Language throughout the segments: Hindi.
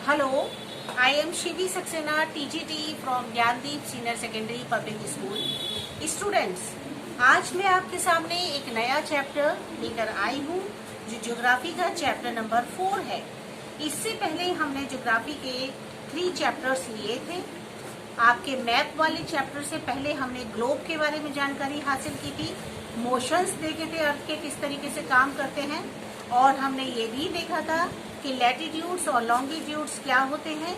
Hello, I am Shivi Saxena, TGT from Gyandeep senior secondary public school. Students, आज मैं आपके सामने एक नया चैप्टर लेकर आई हूँ जो ज्योग्राफी का चैप्टर नंबर 4 है। इससे पहले हमने ज्योग्राफी के 3 चैप्टर्स लिए थे। आपके मैप वाले चैप्टर से पहले हमने ग्लोब के बारे में जानकारी हासिल की थी, मोशंस देखे थे अर्थ के किस तरीके से काम करते हैं, और हमने ये भी देखा था कि लैटिट्यूड्स और लॉन्गिट्यूड्स क्या होते हैं,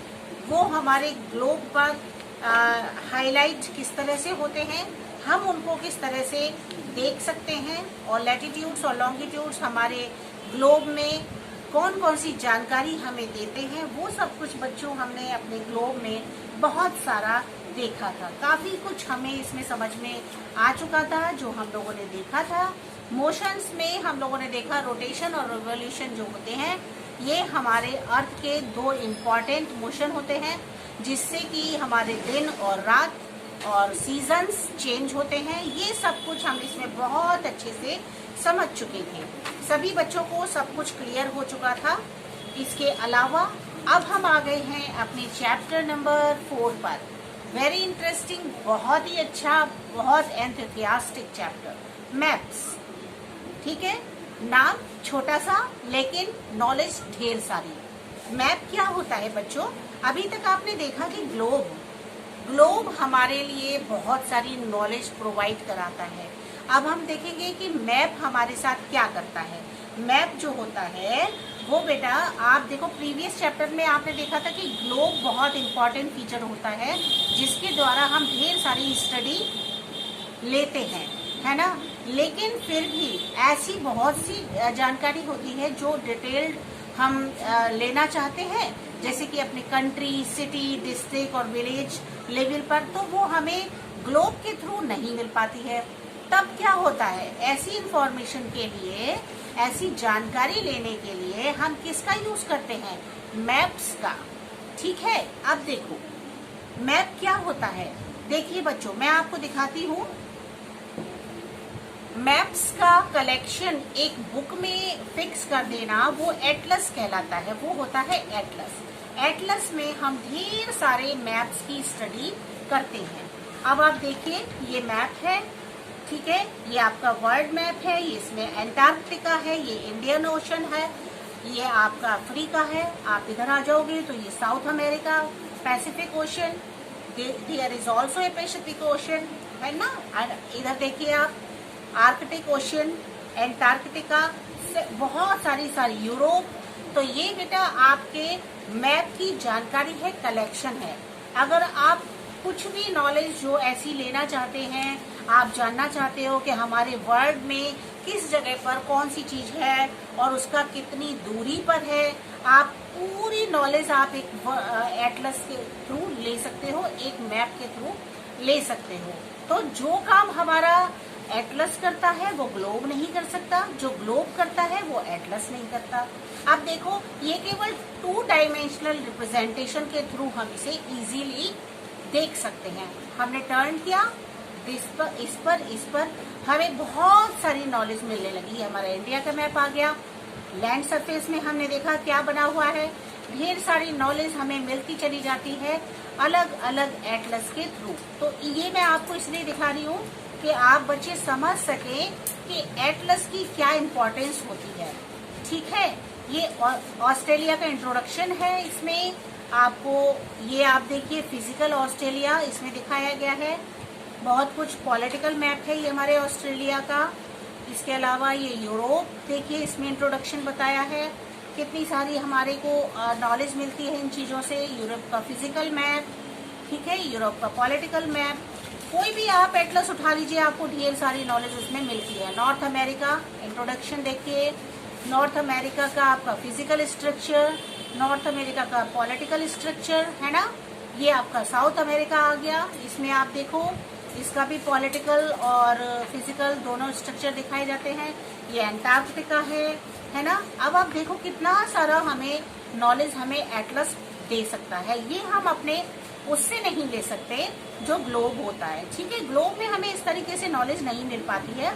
वो हमारे ग्लोब पर हाईलाइट किस तरह से होते हैं, हम उनको किस तरह से देख सकते हैं, और लैटिट्यूड्स और लॉन्गिट्यूड्स हमारे ग्लोब में कौन कौन सी जानकारी हमें देते हैं, वो सब कुछ बच्चों हमने अपने ग्लोब में बहुत सारा देखा था। काफी कुछ हमें इसमें समझ में आ चुका था जो हम लोगों ने देखा था। मोशंस में हम लोगों ने देखा रोटेशन और रिवोल्यूशन जो होते हैं, ये हमारे अर्थ के 2 इम्पॉर्टेंट मोशन होते हैं, जिससे कि हमारे दिन और रात और सीजन्स चेंज होते हैं। ये सब कुछ हम इसमें बहुत अच्छे से समझ चुके थे। सभी बच्चों को सब कुछ क्लियर हो चुका था। इसके अलावा अब हम आ गए हैं अपने चैप्टर नंबर 4 पर। वेरी इंटरेस्टिंग, बहुत ही अच्छा, बहुत एंथुसियास्टिक चैप्टर, मैप्स। ठीक है, नाम छोटा सा लेकिन नॉलेज ढेर सारी। मैप क्या होता है बच्चों? अभी तक आपने देखा कि ग्लोब हमारे लिए बहुत सारी नॉलेज प्रोवाइड कराता है। अब हम देखेंगे कि मैप हमारे साथ क्या करता है। मैप जो होता है वो बेटा, आप देखो प्रीवियस चैप्टर में आपने देखा था कि ग्लोब बहुत इंपॉर्टेंट फीचर होता है, जिसके द्वारा हम ढेर सारी स्टडी लेते हैं, है ना। लेकिन फिर भी ऐसी बहुत सी जानकारी होती है जो डिटेल्ड हम लेना चाहते हैं, जैसे कि अपनी कंट्री, सिटी, डिस्ट्रिक्ट और विलेज लेवल पर, तो वो हमें ग्लोब के थ्रू नहीं मिल पाती है। तब क्या होता है, ऐसी इंफॉर्मेशन के लिए, ऐसी जानकारी लेने के लिए हम किसका यूज करते हैं? मैप्स का। ठीक है, अब देखो मैप क्या होता है। देखिए बच्चों, मैं आपको दिखाती हूँ। मैप्स का कलेक्शन एक बुक में फिक्स कर देना, वो एटलस कहलाता है। वो होता है एटलस। एटलस में हम ढेर सारे मैप्स की स्टडी करते हैं। अब आप देखिए, ये मैप है, ठीक है, ये आपका वर्ल्ड मैप है। ये इसमें एंटार्क्टिका है, ये इंडियन ओशन है, ये आपका अफ्रीका है। आप इधर आ जाओगे तो ये South America, Pacific Ocean, there is also a Pacific Ocean, है ना। इधर देखिए आप, आर्कटिक ओशन, एंटार्क्टिका, बहुत सारी यूरोप। तो ये बेटा आपके मैप की जानकारी है, कलेक्शन है। अगर आप कुछ भी नॉलेज जो ऐसी लेना चाहते हैं, आप जानना चाहते हो कि हमारे वर्ल्ड में किस जगह पर कौन सी चीज है और उसका कितनी दूरी पर है, आप पूरी नॉलेज आप एक एटलस के थ्रू ले सकते हो, एक मैप के थ्रू ले सकते हो। तो जो काम हमारा एटलस करता है वो ग्लोब नहीं कर सकता, जो ग्लोब करता है वो एटलस नहीं करता। अब देखो, ये केवल 2 डायमेंशनल रिप्रेजेंटेशन के थ्रू हम इसे इजीली देख सकते हैं। हमने टर्न किया इस पर हमें बहुत सारी नॉलेज मिलने लगी। हमारा इंडिया का मैप आ गया। लैंड सरफेस में हमने देखा क्या बना हुआ है, ढेर सारी नॉलेज हमें मिलती चली जाती है अलग अलग एटलस के थ्रू। तो ये मैं आपको इसलिए दिखा रही हूँ कि आप बच्चे समझ सके कि एटलस की क्या इम्पोर्टेंस होती है। ठीक है, ये ऑस्ट्रेलिया का इंट्रोडक्शन है। इसमें आपको ये आप देखिए, फिजिकल ऑस्ट्रेलिया इसमें दिखाया गया है। बहुत कुछ पॉलिटिकल मैप है ये हमारे ऑस्ट्रेलिया का। इसके अलावा ये यूरोप देखिए, इसमें इंट्रोडक्शन बताया है। कितनी सारी हमारे को नॉलेज मिलती है इन चीजों से। यूरोप का फिजिकल मैप, ठीक है, यूरोप का पॉलिटिकल मैप। कोई भी आप एटलस उठा लीजिए, आपको ढेर सारी नॉलेज उसमें मिलती है। नॉर्थ अमेरिका इंट्रोडक्शन देखिए, नॉर्थ अमेरिका का आपका फिजिकल स्ट्रक्चर, नॉर्थ अमेरिका का पॉलिटिकल स्ट्रक्चर, है ना। ये आपका साउथ अमेरिका आ गया। इसमें आप देखो, इसका भी पॉलिटिकल और फिजिकल दोनों स्ट्रक्चर दिखाए जाते हैं। ये एंटार्क्टिका है ना। अब आप देखो कितना सारा हमें नॉलेज हमें एटलस दे सकता है। ये हम अपने उससे नहीं ले सकते जो ग्लोब होता है। ठीक है, ग्लोब में हमें इस तरीके से नॉलेज नहीं मिल पाती है।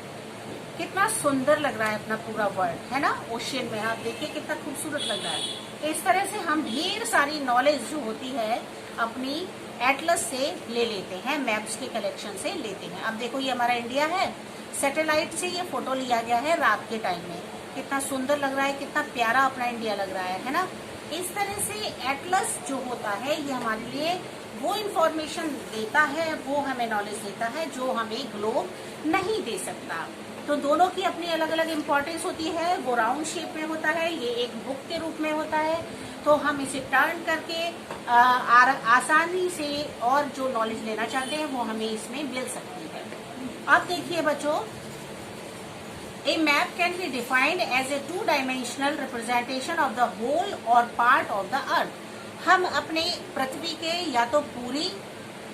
कितना सुंदर लग रहा है अपना पूरा वर्ल्ड, है ना। ओशियन में आप देखिए कितना खूबसूरत लग रहा है। इस तरह से हम ढेर सारी नॉलेज जो होती है अपनी एटलस से ले लेते हैं, मैप्स के कलेक्शन से लेते हैं। अब देखो ये हमारा इंडिया है, सैटेलाइट से ये फोटो लिया गया है रात के टाइम में, कितना सुंदर लग रहा है, कितना प्यारा अपना इंडिया लग रहा है ना। इस तरह से एटलस जो होता है ये हमारे लिए वो इंफॉर्मेशन देता है, वो हमें नॉलेज देता है जो हमें ग्लोब नहीं दे सकता। तो दोनों की अपनी अलग अलग इम्पोर्टेंस होती है। वो राउंड शेप में होता है, ये एक बुक के रूप में होता है, तो हम इसे टर्न करके आसानी से और जो नॉलेज लेना चाहते हैं वो हमें इसमें मिल सकती है। अब देखिए बच्चों, A map can be defined as a two-dimensional representation of the whole or part of the earth. हम अपने पृथ्वी के या तो पूरी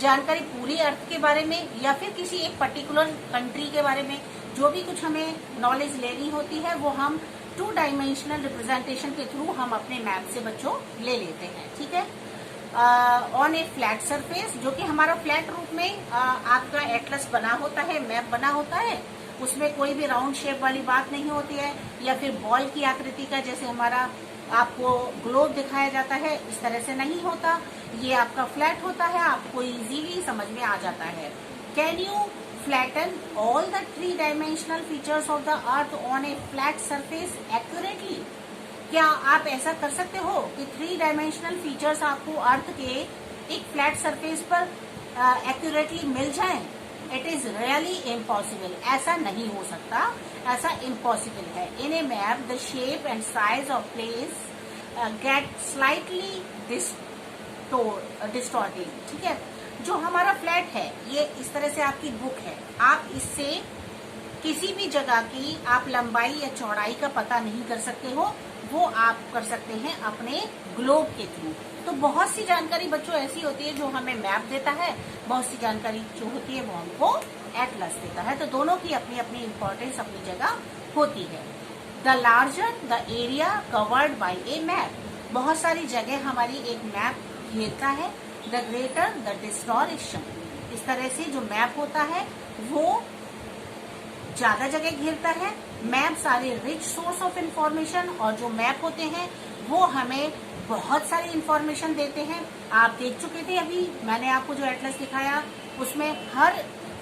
जानकारी पूरी अर्थ के बारे में या फिर किसी एक पर्टिकुलर कंट्री के बारे में जो भी कुछ हमें नॉलेज लेनी होती है वो हम टू डायमेंशनल रिप्रेजेंटेशन के थ्रू हम अपने मैप से बच्चों ले लेते हैं। ठीक है, ऑन ए फ्लैट सरफेस, जो कि हमारा फ्लैट रूप में आपका एटलस बना होता है, मैप बना होता है, उसमें कोई भी राउंड शेप वाली बात नहीं होती है या फिर बॉल की आकृति का जैसे हमारा आपको ग्लोब दिखाया जाता है इस तरह से नहीं होता, ये आपका फ्लैट होता है, आपको इजीली समझ में आ जाता है। Can you flatten all the three dimensional features of the earth on A flat surface accurately? क्या आप ऐसा कर सकते हो कि थ्री डायमेंशनल फीचर्स आपको अर्थ के एक फ्लैट सरफेस पर एक्यूरेटली मिल जाएं? इट इज रियली इम्पॉसिबल, ऐसा नहीं हो सकता, ऐसा इम्पॉसिबल है। In a map the shape and size of place get slightly distorted. ठीक है, जो हमारा फ्लैट है ये इस तरह से आपकी बुक है, आप इससे किसी भी जगह की आप लंबाई या चौड़ाई का पता नहीं कर सकते हो, वो आप कर सकते हैं अपने ग्लोब के थ्रू। तो बहुत सी जानकारी बच्चों ऐसी होती है जो हमें मैप देता है, बहुत सी जानकारी जो होती है वो हमको एटलस देता है। तो दोनों की अपनी अपनी इम्पोर्टेंस अपनी जगह होती है। The larger the area covered by A map, बहुत सारी जगह हमारी एक मैप घेरता है। द ग्रेटर द डिस्टॉर्शन, इस तरह से जो मैप होता है वो ज्यादा जगह घेरता है। मैप सारे रिच सोर्स ऑफ इंफॉर्मेशन, और जो मैप होते हैं वो हमें बहुत सारी इंफॉर्मेशन देते हैं। आप देख चुके थे अभी मैंने आपको जो एटलस दिखाया उसमें हर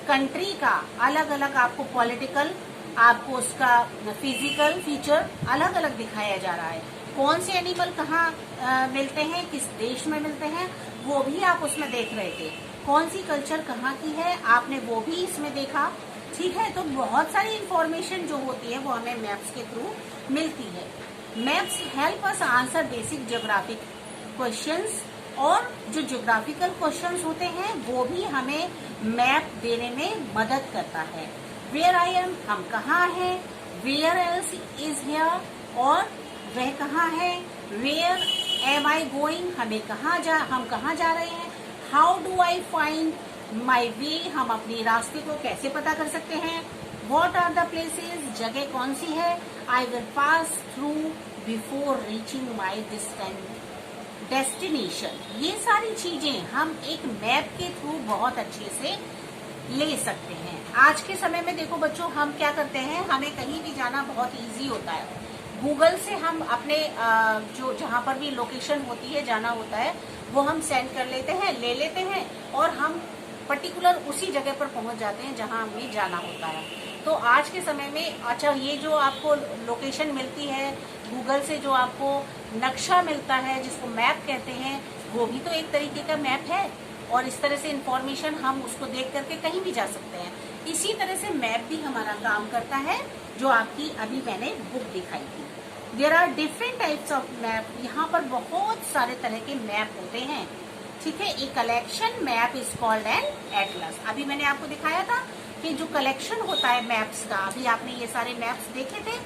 कंट्री का अलग अलग आपको पॉलिटिकल, आपको उसका फिजिकल फीचर अलग अलग दिखाया जा रहा है। कौन से एनिमल कहाँ मिलते हैं, किस देश में मिलते हैं, वो भी आप उसमें देख रहे थे। कौन सी कल्चर कहाँ की है आपने वो भी इसमें देखा। ठीक है, तो बहुत सारी इंफॉर्मेशन जो होती है वो हमें मैप्स के थ्रू मिलती है। Maps help us answer basic geographic questions, और जो ज्योग्राफिकल क्वेश्चंस होते हैं वो भी हमें मैप देने में मदद करता है। वेयर आई एम, हम कहाँ हैं, वेयर एल्स इज हियर, और वह कहाँ है, वेयर एम आई गोइंग, हम कहाँ जा रहे हैं, how do I find my way, हम अपने रास्ते को कैसे पता कर सकते हैं, वॉट आर द प्लेसेज, जगह कौन सी है, I will pass through before reaching my destination. ये सारी चीजें हम एक मैप के थ्रू बहुत अच्छे से ले सकते हैं। आज के समय में देखो बच्चों, हम क्या करते हैं, हमें कहीं भी जाना बहुत इजी होता है। गूगल से हम अपने जो जहाँ पर भी लोकेशन होती है जाना होता है वो हम सेंड कर लेते हैं, ले लेते हैं, और हम पर्टिकुलर उसी जगह पर पहुंच जाते हैं जहां हमें जाना होता है। तो आज के समय में अच्छा, ये जो आपको लोकेशन मिलती है गूगल से, जो आपको नक्शा मिलता है जिसको मैप कहते हैं, वो भी तो एक तरीके का मैप है, और इस तरह से इंफॉर्मेशन हम उसको देख करके कहीं भी जा सकते हैं। इसी तरह से मैप भी हमारा काम करता है, जो आपकी अभी मैंने बुक दिखाई थी। There are different types of map, यहाँ पर बहुत सारे तरह के मैप होते हैं। ठीक है, एक collection map is called an Atlas. अभी मैंने आपको दिखाया था कि जो कलेक्शन होता है मैप्स का, अभी आपने ये सारे मैप्स देखे थे,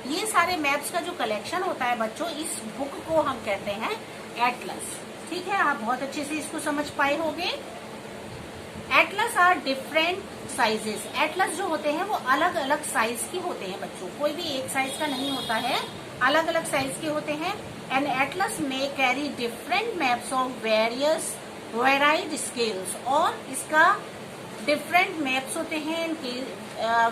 ये सारे मैप्स का जो कलेक्शन होता है बच्चों, इस बुक को हम कहते हैं एटलस। ठीक है, आप बहुत अच्छे से इसको समझ पाए होंगे। Atlas are different sizes, atlas जो होते हैं वो अलग अलग साइज के होते हैं बच्चों, कोई भी एक साइज का नहीं होता है, अलग अलग साइज के होते हैं। एन एटलस में carry different maps of various varied scales, और इसका डिफरेंट मैप्स होते हैं, इनकी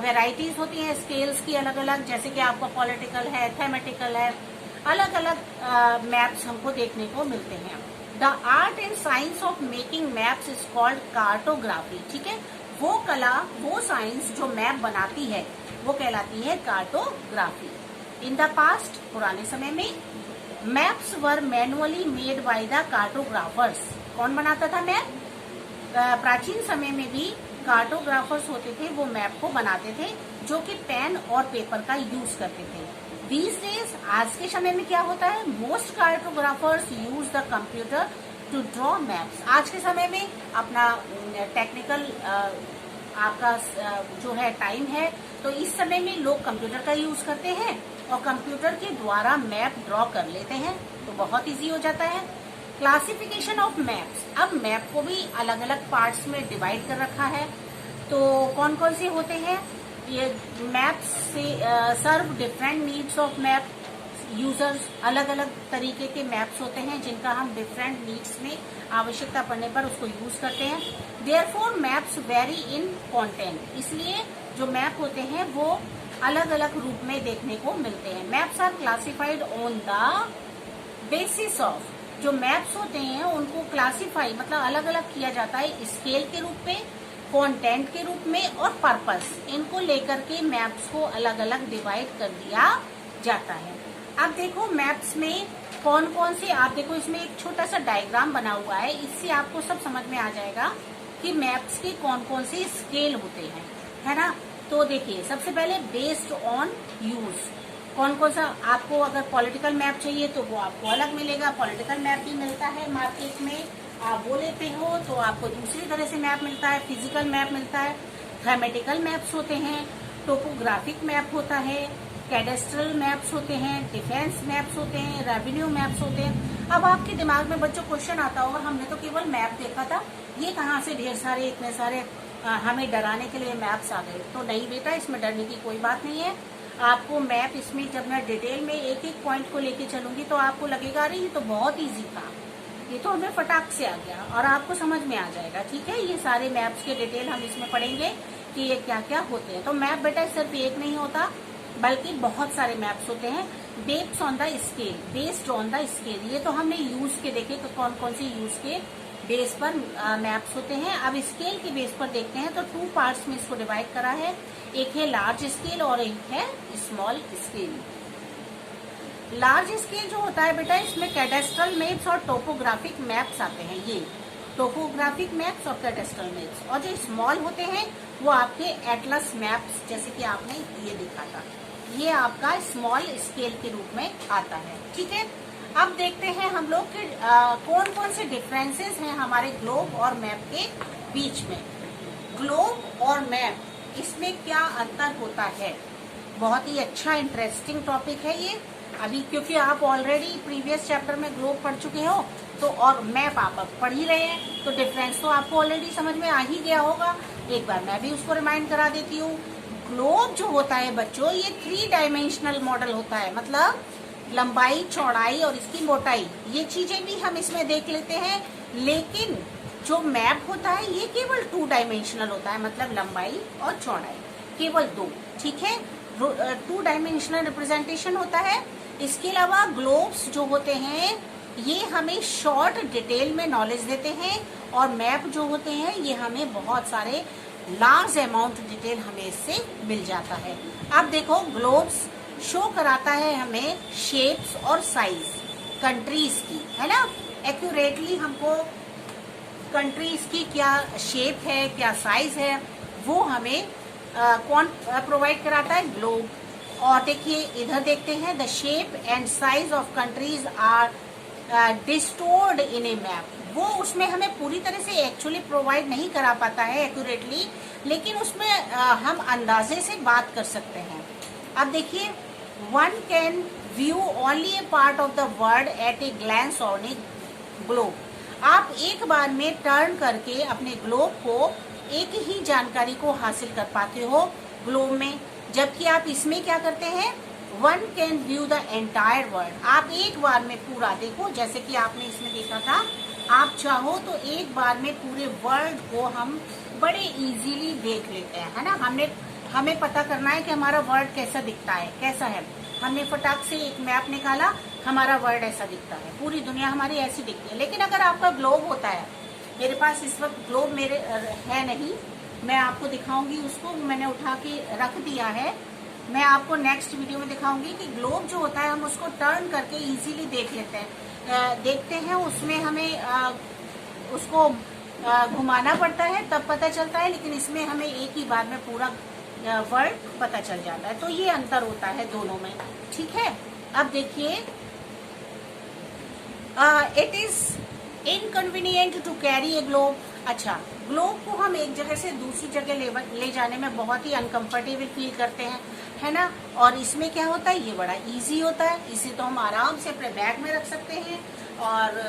वेराइटीज होती हैं स्केल्स की अलग अलग, जैसे कि आपका पॉलिटिकल है, थेमेटिकल है, अलग अलग मैप्स हमको देखने को मिलते हैं। The art and science of making maps is called cartography. ठीक है, वो कला, वो साइंस जो मैप बनाती है वो कहलाती है कार्टोग्राफी। इन द पास्ट, पुराने समय में, maps were manually made by the cartographers. कौन बनाता था मैप? प्राचीन समय में भी कार्टोग्राफर्स होते थे, वो मैप को बनाते थे, जो कि पेन और पेपर का यूज करते थे। दीज डेज, आज के समय में क्या होता है, most cartographers use the computer to draw maps. आज के समय में अपना टेक्निकल आपका जो है टाइम है, तो इस समय में लोग कंप्यूटर का यूज करते हैं और कंप्यूटर के द्वारा मैप ड्रॉ कर लेते हैं, तो बहुत इजी हो जाता है। क्लासिफिकेशन ऑफ मैप्स, अब मैप को भी अलग अलग पार्ट्स में डिवाइड कर रखा है। तो कौन कौन से होते हैं ये मैप्स? से serve different needs of map users. अलग अलग तरीके के मैप्स होते हैं जिनका हम डिफरेंट नीड्स में आवश्यकता पड़ने पर उसको यूज करते हैं। Therefore maps very in content, इसलिए जो मैप होते हैं वो अलग अलग रूप में देखने को मिलते हैं। Maps are classified on the basis of, जो मैप्स होते हैं उनको क्लासिफाई मतलब अलग अलग किया जाता है स्केल के रूप में, कंटेंट के रूप में और पर्पस। इनको लेकर के मैप्स को अलग अलग डिवाइड कर दिया जाता है। अब देखो मैप्स में कौन कौन से, आप देखो इसमें एक छोटा सा डायग्राम बना हुआ है, इससे आपको सब समझ में आ जाएगा कि मैप्स के कौन कौन से स्केल होते हैं, है ना। तो देखिए, सबसे पहले बेस्ड ऑन यूज, कौन कौन सा आपको अगर पॉलिटिकल मैप चाहिए तो वो आपको अलग मिलेगा, पॉलिटिकल मैप भी मिलता है मार्केट में, आप वो लेते हो तो आपको दूसरी तरह से मैप मिलता है, फिजिकल मैप मिलता है, थीमेटिकल मैप्स होते हैं, टोपोग्राफिक मैप होता है, कैडेस्ट्रल मैप्स होते हैं, डिफेंस मैप्स होते हैं, रेवेन्यू मैप्स होते हैं। अब आपके दिमाग में बच्चों क्वेश्चन आता होगा, हमने तो केवल मैप देखा था, ये कहाँ से ढेर सारे इतने सारे हमें डराने के लिए मैप्स आ गए। तो नहीं बेटा, इसमें डरने की कोई बात नहीं है। आपको मैप इसमें जब मैं डिटेल में एक एक पॉइंट को लेके चलूंगी तो आपको लगेगा अरे ये तो बहुत इजी था, ये तो हमें फटाक से आ गया, और आपको समझ में आ जाएगा। ठीक है, ये सारे मैप्स के डिटेल हम इसमें पढ़ेंगे कि ये क्या क्या होते हैं। तो मैप बेटा सिर्फ एक नहीं होता, बल्कि बहुत सारे मैप्स होते हैं। Based on the scale, based on the scale, ये तो हमने यूज के देखे कि कौन कौन से यूज के बेस पर मैप्स होते हैं। अब स्केल के बेस पर देखते हैं तो 2 पार्ट्स में इसको डिवाइड करा है, एक है लार्ज स्केल और एक है स्मॉल स्केल। लार्ज स्केल जो होता है बेटा, इसमें कैडेस्ट्रल मैप्स और टोपोग्राफिक मैप्स आते हैं, ये टोपोग्राफिक मैप्स और कैडेस्ट्रल मैप्स। और जो स्मॉल होते हैं वो आपके एटलस मैप्स, जैसे कि आपने ये देखा था, ये आपका स्मॉल स्केल के रूप में आता है। ठीक है, अब देखते हैं हम लोग कि कौन कौन से डिफरेंसेस हैं हमारे ग्लोब और मैप के बीच में। ग्लोब और मैप, इसमें क्या अंतर होता है? बहुत ही अच्छा इंटरेस्टिंग टॉपिक है ये अभी, क्योंकि आप ऑलरेडी प्रीवियस चैप्टर में ग्लोब पढ़ चुके हो, तो और मैप आप अब पढ़ ही रहे हैं, तो डिफरेंस तो आपको ऑलरेडी समझ में आ ही गया होगा। एक बार मैं भी उसको रिमाइंड करा देती हूँ। ग्लोब जो होता है बच्चों, ये 3 डायमेंशनल मॉडल होता है, मतलब लंबाई, चौड़ाई और इसकी मोटाई, ये चीजें भी हम इसमें देख लेते हैं। लेकिन जो मैप होता है ये केवल 2 डायमेंशनल होता है, मतलब लंबाई और चौड़ाई केवल 2। ठीक है, 2 डायमेंशनल रिप्रेजेंटेशन होता है। इसके अलावा ग्लोब्स जो होते हैं ये हमें शॉर्ट डिटेल में नॉलेज देते हैं, और मैप जो होते हैं ये हमें बहुत सारे लार्ज अमाउंट डिटेल हमें इससे मिल जाता है। अब देखो, ग्लोब्स शो कराता है हमें शेप्स और साइज कंट्रीज की, है ना। एक्यूरेटली हमको कंट्रीज की क्या शेप है, क्या साइज है, वो हमें कौन प्रोवाइड कराता है? ग्लोब। और देखिए इधर देखते हैं, the shape and size of countries are distorted in a map. वो उसमें हमें पूरी तरह से एक्चुअली प्रोवाइड नहीं करा पाता है एक्यूरेटली, लेकिन उसमें हम अंदाजे से बात कर सकते हैं। अब देखिए, one can view only A part of the world at a glance on A globe. आप एक बार में टर्न करके अपने ग्लोब को एक ही जानकारी को हासिल कर पाते हो ग्लोब में, जबकि आप इसमें क्या करते हैं? One can view the entire world. आप एक बार में पूरा देखो, जैसे कि आपने इसमें देखा था, आप चाहो तो एक बार में पूरे वर्ल्ड को हम बड़े इजीली देख लेते हैं, है ना। हमें पता करना है कि हमारा वर्ल्ड कैसा दिखता है, कैसा है। हमने फटाक से एक मैप निकाला, हमारा वर्ल्ड ऐसा दिखता है, पूरी दुनिया हमारी ऐसी दिखती है। लेकिन अगर आपका ग्लोब होता है, मेरे पास इस वक्त ग्लोब मेरे है नहीं, मैं आपको दिखाऊंगी, उसको मैंने उठा के रख दिया है, मैं आपको नेक्स्ट वीडियो में दिखाऊंगी कि ग्लोब जो होता है हम उसको टर्न करके इजीली देख लेते हैं, देखते हैं, उसमें हमें उसको घुमाना पड़ता है तब पता चलता है, लेकिन इसमें हमें एक ही बार में पूरा वर्ल्ड पता चल जाता है। तो ये अंतर होता है दोनों में, ठीक है। अब देखिए, it is inconvenient to carry a globe. अच्छा, ग्लोब को हम एक जगह से दूसरी जगह ले जाने में बहुत ही अनकंफर्टेबल फील करते हैं, है ना। और इसमें क्या होता है, ये बड़ा इजी होता है, इसे तो हम आराम से अपने बैग में रख सकते हैं और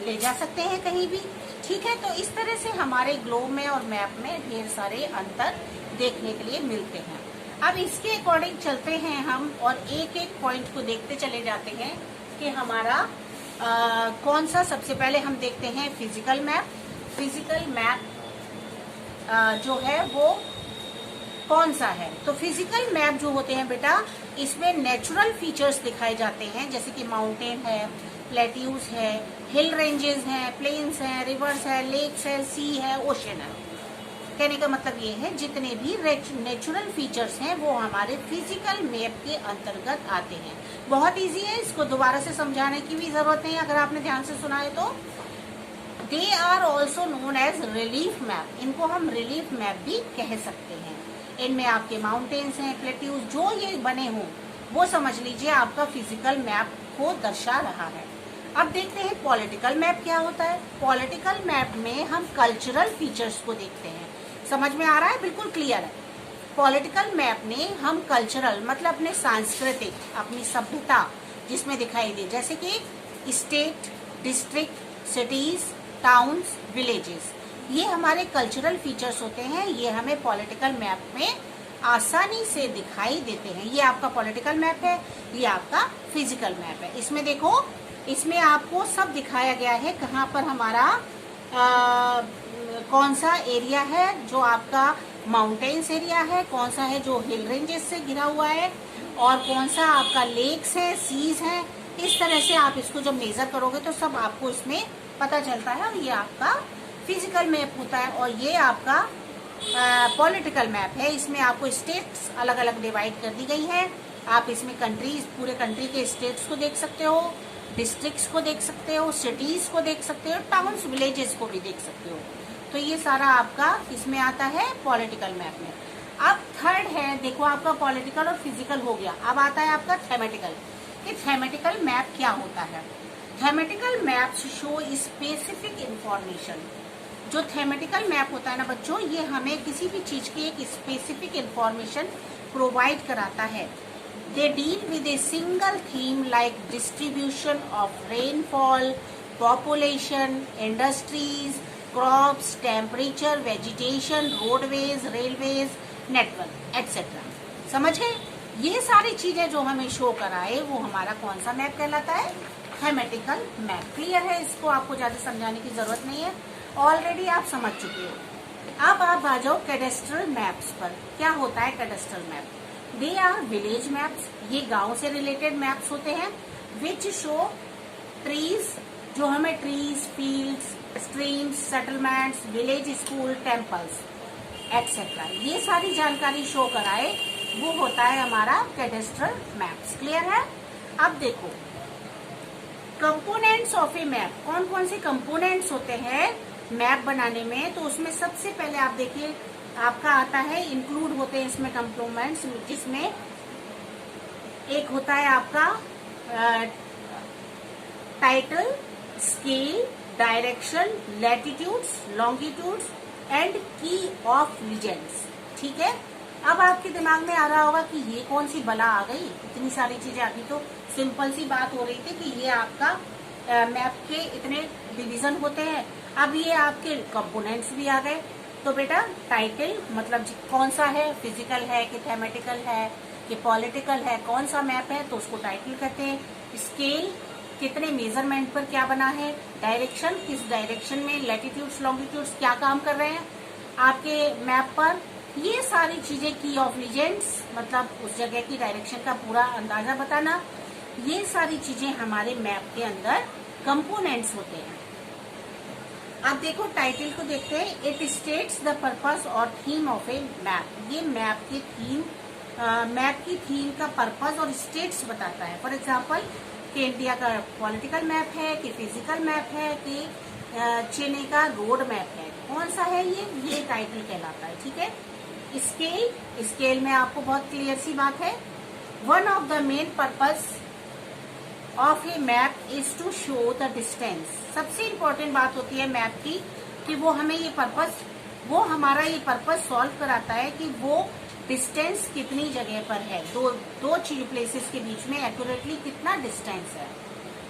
ले जा सकते हैं कहीं भी, ठीक है। तो इस तरह से हमारे ग्लोब में और मैप में ढेर सारे अंतर देखने के लिए मिलते हैं। अब इसके अकॉर्डिंग चलते हैं हम और एक एक पॉइंट को देखते चले जाते हैं कि हमारा कौन सा। सबसे पहले हम देखते हैं फिजिकल मैप। फिजिकल मैप जो है वो कौन सा है, तो फिजिकल मैप जो होते हैं बेटा, इसमें नेचुरल फीचर्स दिखाए जाते हैं, जैसे कि माउंटेन है, प्लेट्यूज है, हिल रेंजेस हैं, प्लेन्स हैं, रिवर्स है, लेक्स है, सी है, ओशन है। कहने का मतलब ये है जितने भी नेचुरल फीचर्स हैं वो हमारे फिजिकल मैप के अंतर्गत आते हैं। बहुत इजी है, इसको दोबारा से समझाने की भी जरूरत नहीं है, अगर आपने ध्यान से सुना है तो। They are also known as relief map, इनको हम रिलीफ मैप भी कह सकते हैं। इनमें आपके माउंटेन्स हैं, प्लेट्यूज, जो ये बने हों वो समझ लीजिए आपका फिजिकल मैप को दर्शा रहा है। अब देखते हैं पॉलिटिकल मैप क्या होता है। पॉलिटिकल मैप में हम कल्चरल फीचर्स को देखते हैं। समझ में आ रहा है, बिल्कुल क्लियर है। पॉलिटिकल मैप में हम कल्चरल मतलब अपने सांस्कृतिक, अपनी सभ्यता जिसमें दिखाई दे, जैसे कि state, district, cities, towns, villages, ये हमारे कल्चरल फीचर्स होते हैं। ये हमें पॉलिटिकल मैप में आसानी से दिखाई देते हैं। ये आपका पॉलिटिकल मैप है, ये आपका फिजिकल मैप है। इसमें देखो, इसमें आपको सब दिखाया गया है कहाँ पर हमारा कौन सा एरिया है जो आपका माउंटेन्स एरिया है, कौन सा है जो हिल रेंजेस से घिरा हुआ है, और कौन सा आपका लेक्स है, सीज है। इस तरह से आप इसको जब मेजर करोगे तो सब आपको इसमें पता चलता है, और ये आपका फिजिकल मैप होता है। और ये आपका पॉलिटिकल मैप है, इसमें आपको स्टेट्स अलग अलग डिवाइड कर दी गई है। आप इसमें कंट्रीज, पूरे कंट्री के स्टेट्स को देख सकते हो, डिस्ट्रिक्ट्स को देख सकते हो, सिटीज को देख सकते हो, टाउन्स, विलेजेस को भी देख सकते हो। तो ये सारा आपका इसमें आता है पॉलिटिकल मैप में। अब थर्ड है, देखो आपका पॉलिटिकल और फिजिकल हो गया, अब आता है आपका थेमेटिकल। कि थेमेटिकल मैप क्या होता है। Thematical maps show specific information. जो थेमेटिकल मैप होता है ना बच्चों, ये हमें किसी भी चीज की एक स्पेसिफिक इंफॉर्मेशन प्रोवाइड कराता है। They deal with a single theme like distribution of rainfall, population, industries, crops, temperature, vegetation, roadways, railways, network, etc. समझ गए? ये सारी चीजें जो हमें शो कराए वो हमारा कौन सा मैप कहलाता है, थेमेटिकल मैप। क्लियर है, इसको आपको ज्यादा समझाने की जरूरत नहीं है, ऑलरेडी आप समझ चुके हो। अब आप आ जाओ कैडेस्ट्रल मैप्स पर। क्या होता है cadastral map? They are village maps, ये गांव से रिलेटेड मैप्स होते हैं। विच शो ट्रीज, जो हमें trees, fields, streams, settlements, village school, temples etcetera, ये सारी जानकारी शो कराए, वो होता है हमारा कैडेस्ट्रल मैप्स। क्लियर है? अब देखो कंपोनेंट्स ऑफ ए मैप, कौन कौन से कंपोनेंट्स होते हैं मैप बनाने में। तो उसमें सबसे पहले आप देखिए आपका आता है, इंक्लूड होते हैं इसमें कंपोनेंट्स, जिसमें एक होता है आपका title, scale, direction, latitudes, longitudes and की ऑफ लीजेंड्स। ठीक है, अब आपके दिमाग में आ रहा होगा कि ये कौन सी बला आ गई, इतनी सारी चीजें। अभी तो सिंपल सी बात हो रही थी कि ये आपका मैप के इतने डिवीजन होते हैं, अब ये आपके कंपोनेंट्स भी आ गए। तो बेटा टाइटल मतलब कौन सा है, फिजिकल है कि थेमेटिकल है कि पॉलिटिकल है, कौन सा मैप है तो उसको टाइटल कहते हैं। स्केल कितने मेजरमेंट पर क्या बना है, डायरेक्शन किस डायरेक्शन में, लैटिट्यूड्स लॉन्गिट्यूड्स क्या काम कर रहे हैं आपके मैप पर, ये सारी चीजें की ऑफ लीजेंड्स मतलब उस जगह की डायरेक्शन का पूरा अंदाजा बताना। ये सारी चीजें हमारे मैप के अंदर कंपोनेंट्स होते हैं। अब देखो टाइटल को देखते हैं। इट स्टेट्स द पर्पस और थीम ऑफ ए मैप। ये मैप की थीम का पर्पस और स्टेट्स बताता है। फॉर एग्जाम्पल कि इंडिया का पॉलिटिकल मैप है, कि फिजिकल मैप है, कि चेन्नई का रोड मैप है, कौन सा है ये टाइटल कहलाता है। ठीक है। स्केल में आपको बहुत क्लियर सी बात है। One of the main purpose of a map is to show the distance. सबसे इम्पोर्टेंट बात होती है मैप की कि वो हमारा ये पर्पस सॉल्व कराता है कि वो डिस्टेंस कितनी जगह पर है, दो चीज प्लेसेस के बीच में एक्यूरेटली कितना डिस्टेंस है।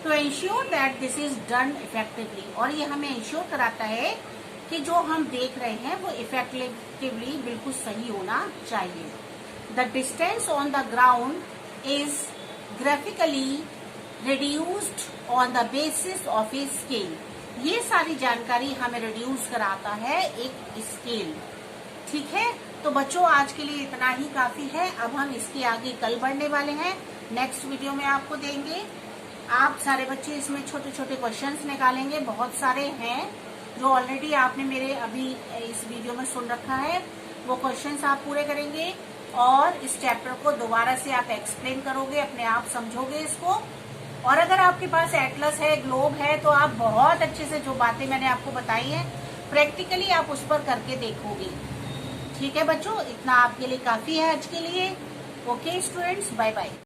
तो ensure that this is done effectively, और ये हमें इंश्योर कराता है कि जो हम देख रहे हैं वो इफेक्टिवली बिल्कुल सही होना चाहिए। The distance on the ground is graphically reduced on the basis of a scale. ये सारी जानकारी हमें रिड्यूस कराता है एक स्केल। ठीक है। तो बच्चों आज के लिए इतना ही काफी है। अब हम इसके आगे कल बढ़ने वाले हैं, नेक्स्ट वीडियो में आपको देंगे। आप सारे बच्चे इसमें छोटे छोटे क्वेश्चंस निकालेंगे, बहुत सारे हैं जो ऑलरेडी आपने मेरे अभी इस वीडियो में सुन रखा है। वो क्वेश्चंस आप पूरे करेंगे और इस चैप्टर को दोबारा से आप एक्सप्लेन करोगे, अपने आप समझोगे इसको। और अगर आपके पास एटलस है, ग्लोब है, तो आप बहुत अच्छे से जो बातें मैंने आपको बताई हैं प्रैक्टिकली आप उस पर करके देखोगे। ठीक है बच्चों, इतना आपके लिए काफी है आज के लिए। Okay students, bye bye.